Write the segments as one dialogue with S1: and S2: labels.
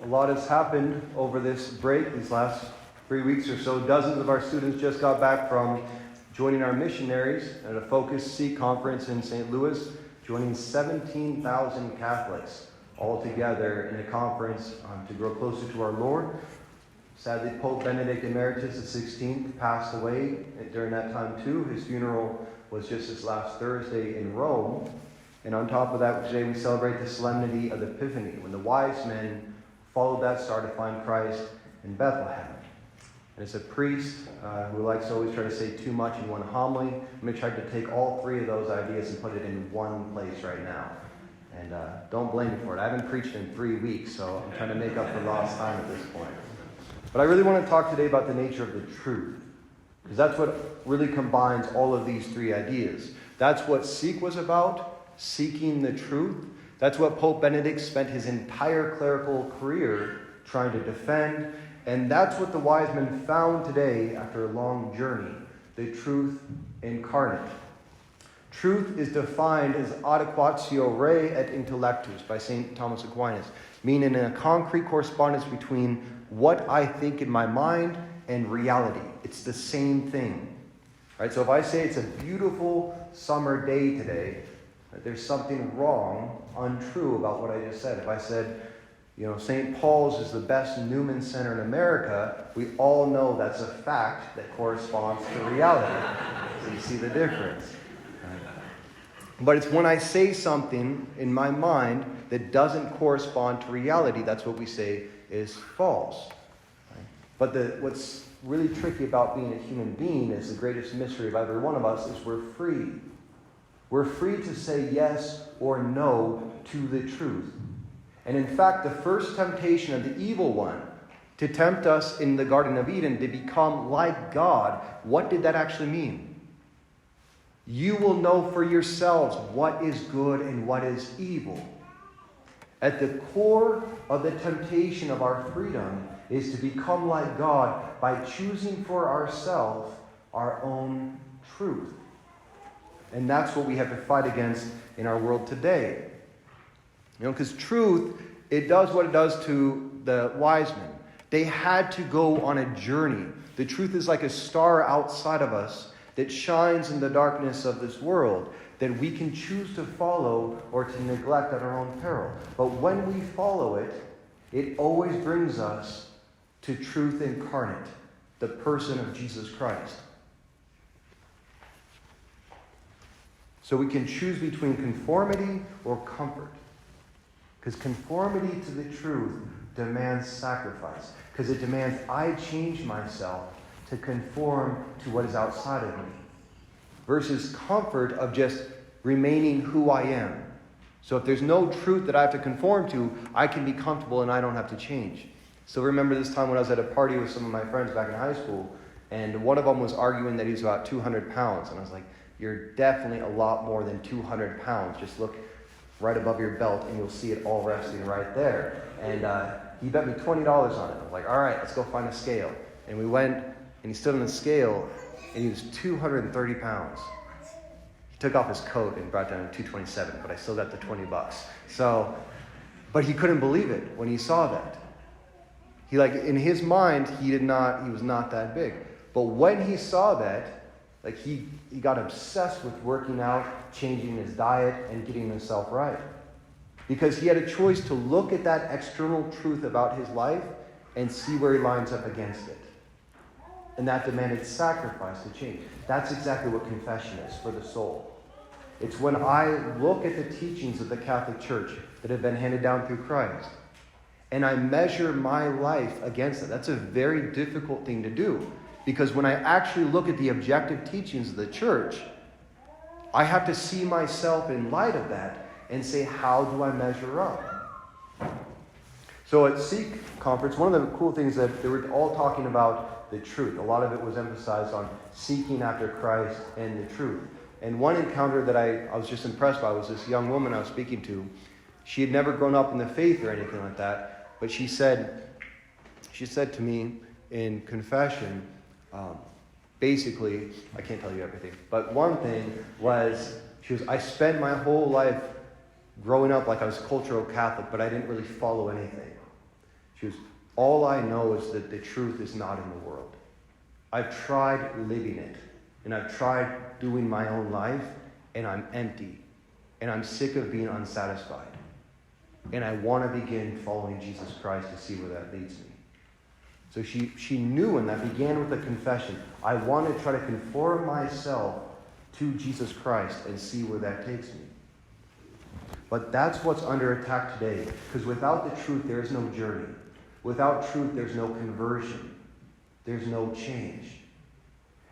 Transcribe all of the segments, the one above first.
S1: A lot has happened over this break, these last 3 weeks or so. Dozens of our students just got back from joining our missionaries at a Focus C conference in St. Louis, joining 17,000 Catholics all together in a conference to grow closer to our Lord. Sadly, Pope Benedict Emeritus XVI passed away during that time too. His funeral was just this last Thursday in Rome. And on top of that, today we celebrate the solemnity of Epiphany, when the wise men followed that star to find Christ in Bethlehem. And it's a priest who likes to always try to say too much in one homily. I'm going to try to take all three of those ideas and put it in one place right now. And don't blame me for it. I haven't preached in 3 weeks, so I'm trying to make up for lost time at this point. But I really want to talk today about the nature of the truth, because that's what really combines all of these three ideas. That's what Seek was about, seeking the truth. That's what Pope Benedict spent his entire clerical career trying to defend. And that's what the wise men found today after a long journey, the truth incarnate. Truth is defined as adequatio re et intellectus by St. Thomas Aquinas, meaning a concrete correspondence between what I think in my mind and reality. It's the same thing. Right? So if I say it's a beautiful summer day today, there's something wrong, untrue about what I just said. If I said, St. Paul's is the best Newman Center in America, we all know that's a fact that corresponds to reality. So you see the difference. But it's when I say something in my mind that doesn't correspond to reality, that's what we say is false. But what's really tricky about being a human being is the greatest mystery of every one of us is we're free. We're free to say yes or no to the truth. And in fact, the first temptation of the evil one to tempt us in the Garden of Eden to become like God, what did that actually mean? You will know for yourselves what is good and what is evil. At the core of the temptation of our freedom is to become like God by choosing for ourselves our own truth. And that's what we have to fight against in our world today. Because truth, it does what it does to the wise men. They had to go on a journey. The truth is like a star outside of us that shines in the darkness of this world that we can choose to follow or to neglect at our own peril. But when we follow it, it always brings us to truth incarnate, the person of Jesus Christ. So we can choose between conformity or comfort. Because conformity to the truth demands sacrifice. Because it demands I change myself to conform to what is outside of me. Versus comfort of just remaining who I am. So if there's no truth that I have to conform to, I can be comfortable and I don't have to change. So remember this time when I was at a party with some of my friends back in high school, and one of them was arguing that he's about 200 pounds. And I was like, you're definitely a lot more than 200 pounds. Just look right above your belt and you'll see it all resting right there. And he bet me $20 on it. I was like, all right, let's go find a scale. And we went and he stood on the scale and he was 230 pounds. He took off his coat and brought down to 227, but I still got the $20. So, but he couldn't believe it when he saw that. In his mind, he was not that big. But when he saw that, he got obsessed with working out, changing his diet, and getting himself right. Because he had a choice to look at that external truth about his life and see where he lines up against it. And that demanded sacrifice to change. That's exactly what confession is for the soul. It's when I look at the teachings of the Catholic Church that have been handed down through Christ, and I measure my life against it. That's a very difficult thing to do. Because when I actually look at the objective teachings of the church, I have to see myself in light of that and say, how do I measure up? So at Seek Conference, one of the cool things that they were all talking about the truth. A lot of it was emphasized on seeking after Christ and the truth. And one encounter that I was just impressed by was this young woman I was speaking to. She had never grown up in the faith or anything like that, but she said to me in confession, basically, I can't tell you everything, but one thing was, I spent my whole life growing up like I was cultural Catholic, but I didn't really follow anything. She goes, all I know is that the truth is not in the world. I've tried living it, and I've tried doing my own life, and I'm empty, and I'm sick of being unsatisfied. And I want to begin following Jesus Christ to see where that leads me. So she knew, and that began with a confession. I want to try to conform myself to Jesus Christ and see where that takes me. But that's what's under attack today. Because without the truth, there is no journey. Without truth, there's no conversion. There's no change.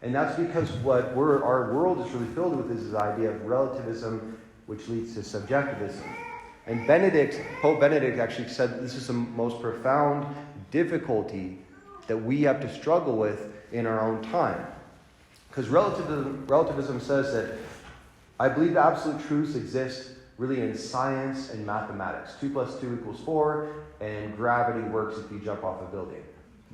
S1: And that's because what our world is really filled with is this idea of relativism, which leads to subjectivism. And Pope Benedict actually said this is the most profound difficulty that we have to struggle with in our own time. Because relativism says that I believe the absolute truths exist really in science and mathematics. 2 + 2 = 4, and gravity works if you jump off a building.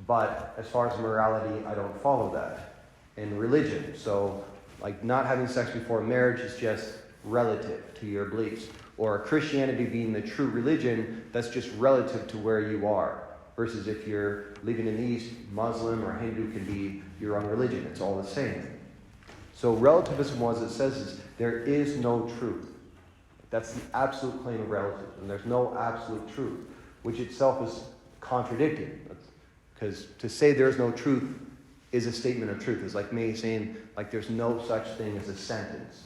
S1: But as far as morality, I don't follow that. And religion, so like not having sex before marriage is just relative to your beliefs. Or Christianity being the true religion, that's just relative to where you are. Versus if you're living in the East, Muslim or Hindu can be your own religion. It's all the same. So relativism, what it says is there is no truth. That's the absolute claim of relativism. There's no absolute truth, which itself is contradicting. Because to say there's no truth is a statement of truth. It's like me saying, like, there's no such thing as a sentence.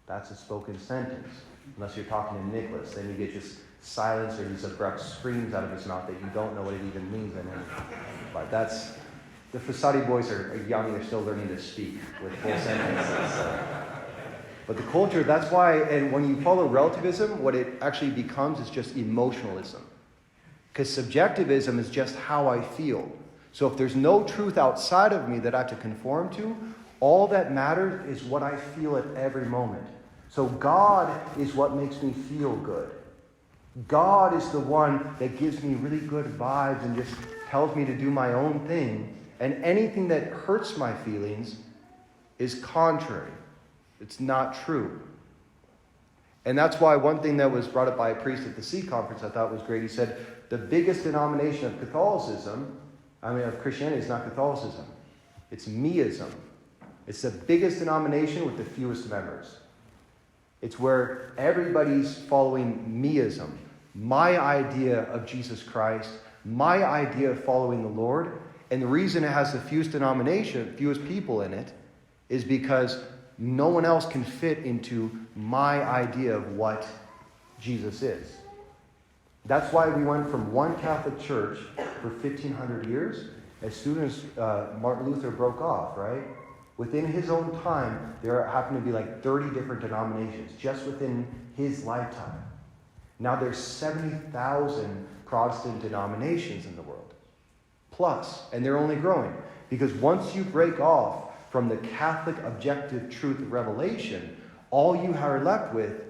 S1: That's a spoken sentence. Unless you're talking to Nicholas, then you get just silence or these abrupt screams out of his mouth that you don't know what it even means anymore. But that's, the Fasadi boys are young, they're still learning to speak with full sentences. But the culture, that's why, and when you follow relativism, what it actually becomes is just emotionalism. Because subjectivism is just how I feel. So if there's no truth outside of me that I have to conform to, all that matters is what I feel at every moment. So God is what makes me feel good. God is the one that gives me really good vibes and just tells me to do my own thing. And anything that hurts my feelings is contrary. It's not true. And that's why one thing that was brought up by a priest at the C conference I thought was great. He said, the biggest denomination of of Christianity is not Catholicism. It's meism. It's the biggest denomination with the fewest members. It's where everybody's following meism. My idea of Jesus Christ, my idea of following the Lord. And the reason it has the fewest denomination, fewest people in it, is because no one else can fit into my idea of what Jesus is. That's why we went from one Catholic church for 1,500 years. As soon as Martin Luther broke off, right? Within his own time, there happened to be like 30 different denominations just within his lifetime. Now there's 70,000 Protestant denominations in the world. Plus, and they're only growing. Because once you break off from the Catholic objective truth of revelation, all you are left with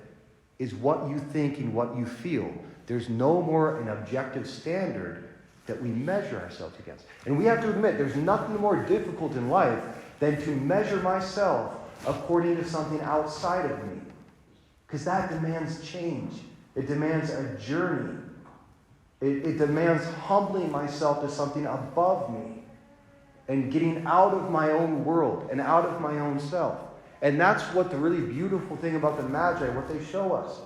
S1: is what you think and what you feel. There's no more an objective standard that we measure ourselves against. And we have to admit, there's nothing more difficult in life than to measure myself according to something outside of me. Because that demands change. It demands a journey. It demands humbling myself to something above me and getting out of my own world and out of my own self. And that's what the really beautiful thing about the Magi, what they show us,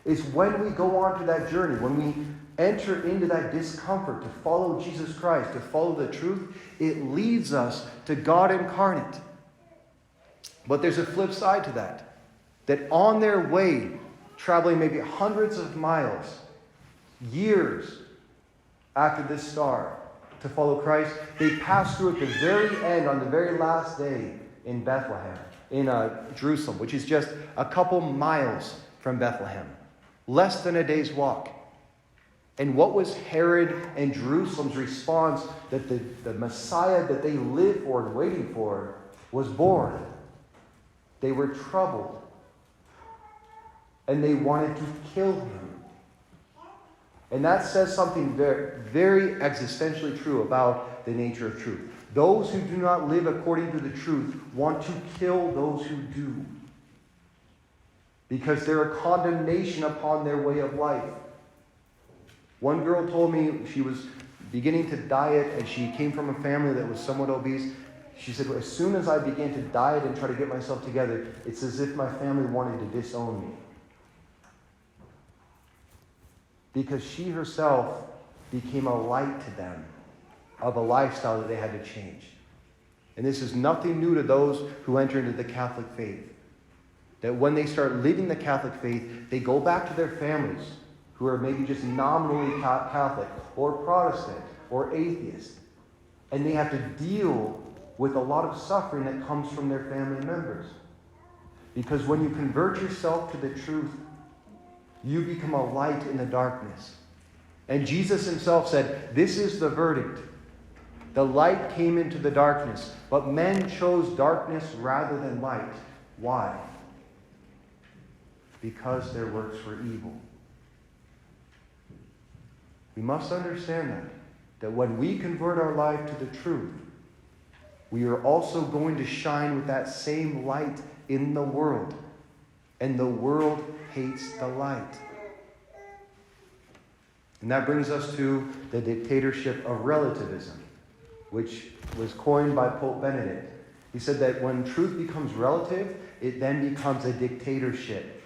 S1: is when we go on to that journey, when we enter into that discomfort to follow Jesus Christ, to follow the truth, it leads us to God incarnate. But there's a flip side to that. That on their way, traveling maybe hundreds of miles, years after this star, to follow Christ, they pass through at the very end, on the very last day in Bethlehem, in Jerusalem, which is just a couple miles from Bethlehem. Less than a day's walk. And what was Herod and Jerusalem's response that the Messiah that they lived for and waiting for was born? They were troubled. And they wanted to kill him. And that says something very, very existentially true about the nature of truth. Those who do not live according to the truth want to kill those who do. Because they're a condemnation upon their way of life. One girl told me she was beginning to diet, and she came from a family that was somewhat obese. She said, as soon as I began to diet and try to get myself together, it's as if my family wanted to disown me. Because she herself became a light to them of a lifestyle that they had to change. And this is nothing new to those who enter into the Catholic faith. That when they start living the Catholic faith, they go back to their families who are maybe just nominally Catholic or Protestant or atheist. And they have to deal with a lot of suffering that comes from their family members. Because when you convert yourself to the truth, you become a light in the darkness. And Jesus himself said, this is the verdict. The light came into the darkness, but men chose darkness rather than light. Why? Because their works were evil. We must understand that when we convert our life to the truth, we are also going to shine with that same light in the world. And the world hates the light. And that brings us to the dictatorship of relativism, which was coined by Pope Benedict. He said that when truth becomes relative, it then becomes a dictatorship,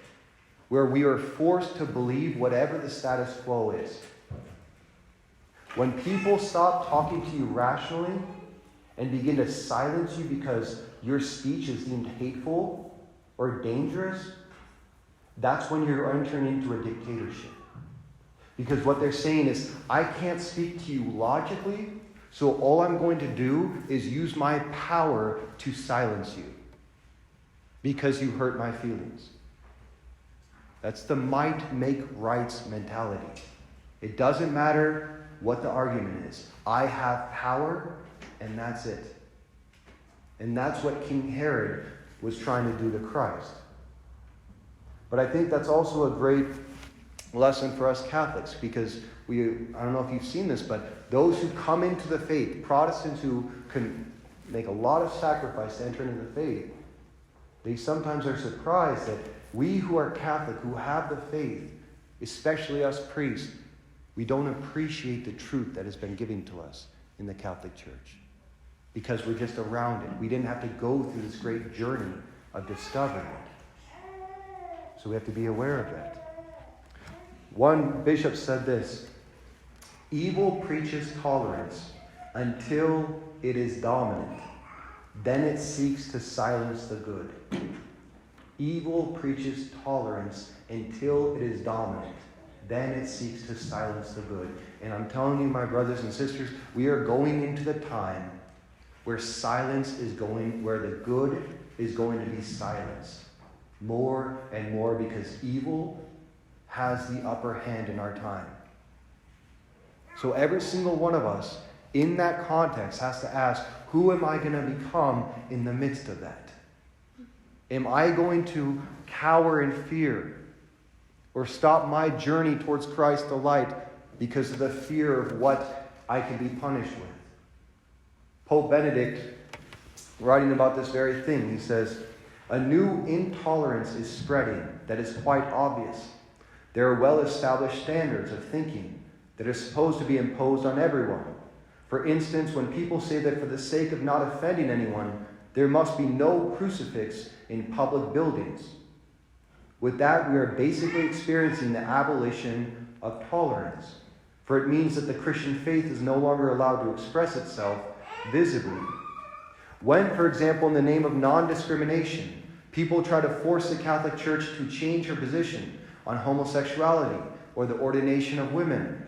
S1: where we are forced to believe whatever the status quo is. When people stop talking to you rationally and begin to silence you because your speech is deemed hateful or dangerous, that's when you're entering into a dictatorship. Because what they're saying is, I can't speak to you logically, so all I'm going to do is use my power to silence you because you hurt my feelings. That's the might make rights mentality. It doesn't matter what the argument is. I have power, and that's it. And that's what King Herod was trying to do to Christ. But I think that's also a great lesson for us Catholics, because I don't know if you've seen this, but those who come into the faith, Protestants who can make a lot of sacrifice to enter into the faith, they sometimes are surprised that we who are Catholic, who have the faith, especially us priests, we don't appreciate the truth that has been given to us in the Catholic Church because we're just around it. We didn't have to go through this great journey of discovering it. So we have to be aware of it. One bishop said this: evil preaches tolerance until it is dominant. Then it seeks to silence the good. Evil preaches tolerance until it is dominant. Then it seeks to silence the good. And I'm telling you, my brothers and sisters, we are going into the time where silence is going, where the good is going to be silenced more and more, because evil has the upper hand in our time. So every single one of us in that context has to ask, who am I going to become in the midst of that? Am I going to cower in fear or stop my journey towards Christ the light because of the fear of what I can be punished with? Pope Benedict, writing about this very thing, he says, a new intolerance is spreading that is quite obvious. There are well-established standards of thinking that are supposed to be imposed on everyone. For instance, when people say that for the sake of not offending anyone, there must be no crucifix in public buildings. With that, we are basically experiencing the abolition of tolerance. For it means that the Christian faith is no longer allowed to express itself visibly. When, for example, in the name of non-discrimination, people try to force the Catholic Church to change her position on homosexuality or the ordination of women,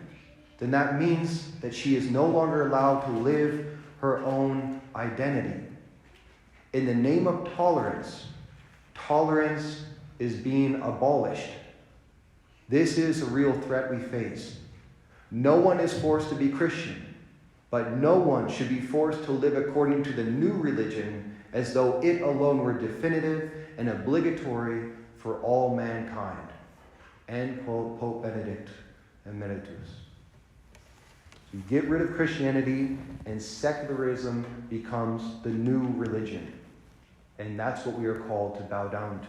S1: then that means that she is no longer allowed to live her own identity. In the name of tolerance, tolerance is being abolished. This is a real threat we face. No one is forced to be Christian, but no one should be forced to live according to the new religion as though it alone were definitive and obligatory for all mankind. End quote, Pope Benedict Emeritus. So you get rid of Christianity and secularism becomes the new religion. And that's what we are called to bow down to.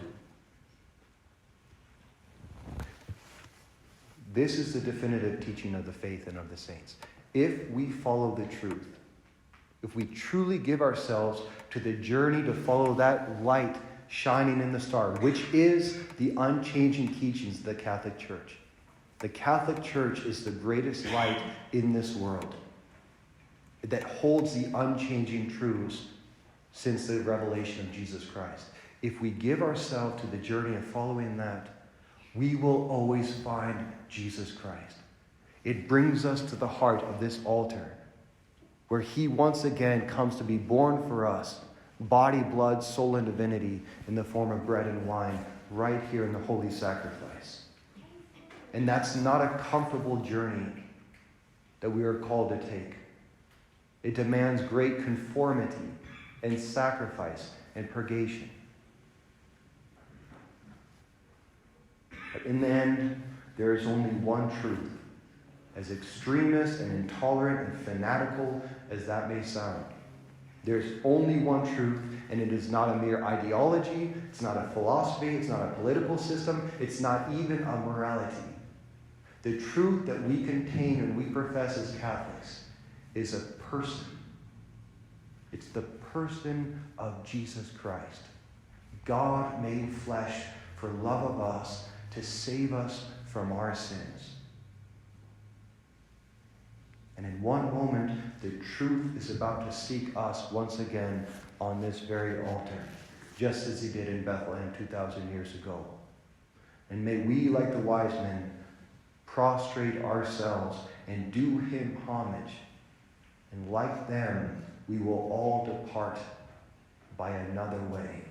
S1: This is the definitive teaching of the faith and of the saints. If we follow the truth, if we truly give ourselves to the journey to follow that light shining in the star, which is the unchanging teachings of the Catholic Church. The Catholic Church is the greatest light in this world that holds the unchanging truths since the revelation of Jesus Christ. If we give ourselves to the journey of following that, we will always find Jesus Christ. It brings us to the heart of this altar, where he once again comes to be born for us, body, blood, soul, and divinity, in the form of bread and wine, right here in the holy sacrifice. And that's not a comfortable journey that we are called to take. It demands great conformity and sacrifice and purgation. But in the end, there is only one truth, as extremist and intolerant and fanatical as that may sound. There's only one truth, and it is not a mere ideology, it's not a philosophy, it's not a political system, it's not even a morality. The truth that we contain and we profess as Catholics is a person. It's the person of Jesus Christ, God made flesh for love of us, to save us from our sins. And in one moment, the truth is about to seek us once again on this very altar, just as he did in Bethlehem 2,000 years ago. And may we, like the wise men, prostrate ourselves and do him homage. And like them, we will all depart by another way.